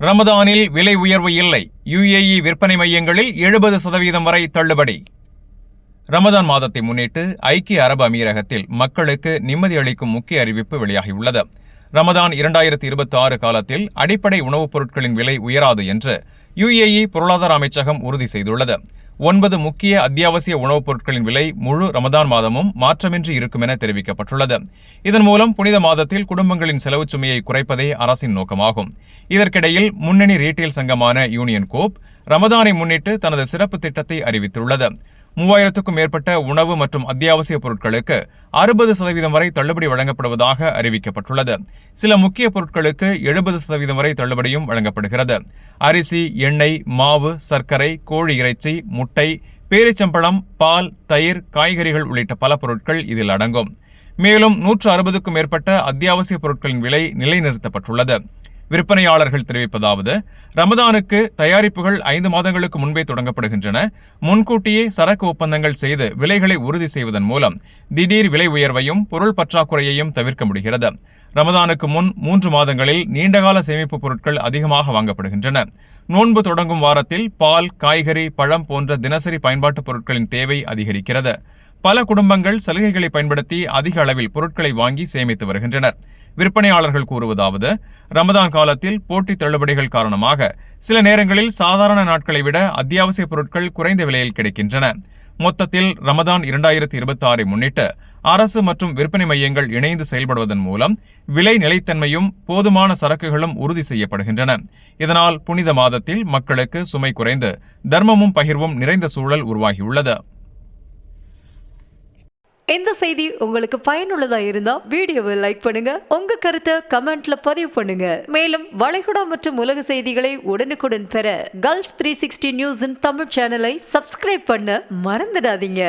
ரமதானில் விலை உயர்வு இல்லை. UAE விற்பனை மையங்களில் 70% வரை தள்ளுபடி. ரமதான் மாதத்தை முன்னிட்டு ஐக்கிய அரபு அமீரகத்தில் மக்களுக்கு நிம்மதி அளிக்கும் முக்கிய அறிவிப்பு வெளியாகியுள்ளது. ரமதான் 2026 காலத்தில் அடிப்படை உணவுப் பொருட்களின் விலை உயராது என்று UAE பொருளாதார அமைச்சகம் உறுதி செய்துள்ளது. 9 முக்கிய அத்தியாவசிய உணவுப் பொருட்களின் விலை முழு ரமதான் மாதமும் மாற்றமின்றி இருக்கும் என தெரிவிக்கப்பட்டுள்ளது. இதன் மூலம் புனித மாதத்தில் குடும்பங்களின் செலவு சுமையை குறைப்பதே அரசின் நோக்கமாகும். இதற்கிடையில் முன்னணி ரீட்டெயில் சங்கமான யூனியன் கோப் ரமதானை முன்னிட்டு தனது சிறப்பு திட்டத்தை அறிவித்துள்ளது. 3000க்கும் மேற்பட்ட உணவு மற்றும் அத்தியாவசிய பொருட்களுக்கு 60% வரை தள்ளுபடி வழங்கப்படுவதாக அறிவிக்கப்பட்டுள்ளது. சில முக்கிய பொருட்களுக்கு 70% வரை தள்ளுபடியும் வழங்கப்படுகிறது. அரிசி, எண்ணெய், மாவு, சர்க்கரை, கோழி இறைச்சி, முட்டை, பேரிச்சம்பழம், பால், தயிர், காய்கறிகள் உள்ளிட்ட பல பொருட்கள் இதில் அடங்கும். மேலும் 160க்கும் மேற்பட்ட அத்தியாவசிய பொருட்களின் விலை நிலைநிறுத்தப்பட்டுள்ளது. விற்பனையாளர்கள் தெரிவிப்பதாவது, ரமதானுக்கு தயாரிப்புகள் 5 மாதங்களுக்கு முன்பே தொடங்கப்படுகின்றன. முன்கூட்டியே சரக்கு ஒப்பந்தங்கள் செய்து விலைகளை உறுதி செய்வதன் மூலம் திடீர் விலை உயர்வையும் பொருள் பற்றாக்குறையையும் தவிர்க்க முடிகிறது. ரமதானுக்கு முன் 3 மாதங்களில் நீண்டகால சேமிப்பு பொருட்கள் அதிகமாக வாங்கப்படுகின்றன. நோன்பு தொடங்கும் வாரத்தில் பால், காய்கறி, பழம் போன்ற தினசரி பயன்பாட்டு பொருட்களின் தேவை அதிகரிக்கிறது. பல குடும்பங்கள் சலுகைகளை பயன்படுத்தி அதிக அளவில் பொருட்களை வாங்கி சேமித்து வருகின்றனர். விற்பனையாளர்கள் கூறுவதாவது, ரமதான் காலத்தில் போட்டி தள்ளுபடிகள் காரணமாக சில நேரங்களில் சாதாரண நாட்களை விட அத்தியாவசிய பொருட்கள் குறைந்த விலையில் கிடைக்கின்றன. மொத்தத்தில் ரமதான் 2026 முன்னிட்டு அரசு மற்றும் விற்பனை மையங்கள் இணைந்து செயல்படுவதன் மூலம் விலை நிலைத்தன்மையும் போதுமான சரக்குகளும் உறுதி செய்யப்படுகின்றன. இதனால் புனித மாதத்தில் மக்களுக்கு சுமை குறைந்து தர்மமும் பகிர்வும் நிறைந்த சூழல் உருவாகியுள்ளது. இந்த செய்தி உங்களுக்கு பயனுள்ளதா இருந்தா வீடியோவை லைக் பண்ணுங்க, உங்க கருத்தை கமெண்ட்ல பதிவு பண்ணுங்க. மேலும் வளைகுடா மற்றும் உலக செய்திகளை உடனுக்குடன் பெற Gulf 360 நியூஸின் தமிழ் சேனலை சப்ஸ்கிரைப் பண்ண மறந்துடாதீங்க.